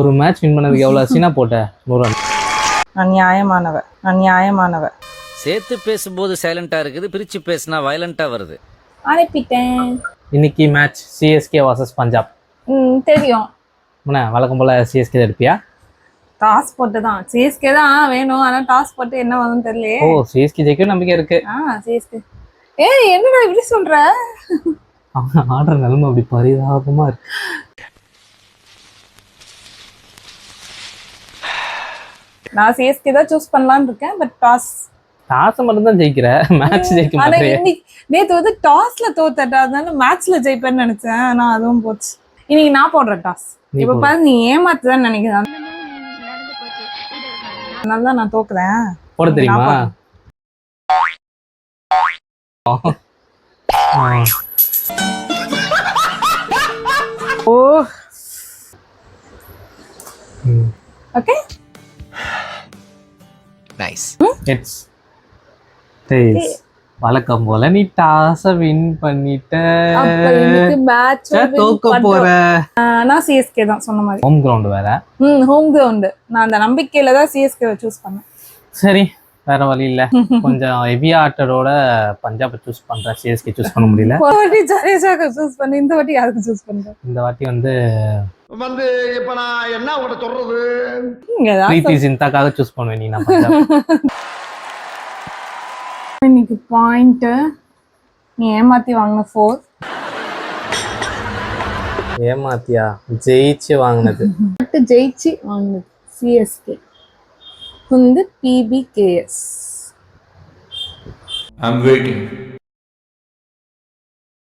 ஒரு match win பண்ணதுக்கு எவ்வளவு சீனா போட்ட 100 ரன்? நான் நியாயமானவ. சேர்த்து பேசும்போது சைலண்டா இருக்குது, பிரிச்சு பேசினா வயலண்டா வருது. அனுப்பிட்டேன். இன்னைக்கு மேட்ச் சிஎஸ்கே vs பஞ்சாப். தெரியும். என்ன வழக்கம் போல சிஎஸ்கே எடுப்பியா? டாஸ் போட்டு தான் சிஎஸ்கே தான் வேணும். ஆனா டாஸ் போட்டு என்ன வரும்னு தெரியல. ஓ சிஎஸ்கே ஜெயிக்கும் நம்பிக்கை இருக்கு. சிஎஸ்கே. என்னடா இப்படி சொல்ற? ஆடுற நிலைமை அப்படி பரிதாபமா இருக்கு. நான் சிஎஸ்கே தான் சூஸ் பண்ணலாம்னு இருக்கேன். பட் டாஸ் மட்டும் தான் ஜெயிக்கிற, மேட்ச் ஜெயிக்க மாட்டேன். நேத்து வந்து டாஸ்ல தோத்தட்டா, அதனால மேட்ச்ல ஜெயிப்பேன்னு நினைச்சேன். ஆனா அதுவும் போச்சு. இன்னைக்கு நான் போடுறேன் டாஸ். இப்ப பாரு நீ ஏமாத்துதான் நினைக்கிறேன். அதனால நான் தோக்குறேன். போட தெரியுமா? ஓ ஓகே நைஸ். It's days. வழக்கம் போல நீ டாஸ வின் பண்ணிட்ட. மேட்ச் தோக்க போற. நான் சிஎஸ்கே தான் சொன்ன மாதிரி. ஹோம் கிரவுண்ட் வேற. Home ground. நான் அந்த நம்பிக்கையில தான் சிஎஸ்கே சூஸ் பண்ணேன். சரி வேற வழி இல்ல. கொஞ்சம் ஹெவி ஆட்டரோட பஞ்சாப் சூஸ் பண்றேன், சிஎஸ்கே சூஸ் பண்ண முடியல. ஒரு வாட்டி ஜடேஜாக்கு சூஸ் பண்ணி, இந்த வாட்டி யாருக்கு சூஸ் பண்றேன்? இந்த வாட்டி வந்து இப்ப நான் என்ன உங்கள்ட்ட சொல்றது, பிரீத்தி சிந்தாக்காக சூஸ் பண்ணுவேன். நீ நான் பஞ்சாப். இன்னைக்கு பாயிண்ட் நீ ஏமாத்தி வாங்கின 4. ஏமாத்தியா? ஜெயிச்சு வாங்கினது. ஜெயிச்சு வாங்கினது சிஎஸ்கே வந்து PBKS. I'm waiting.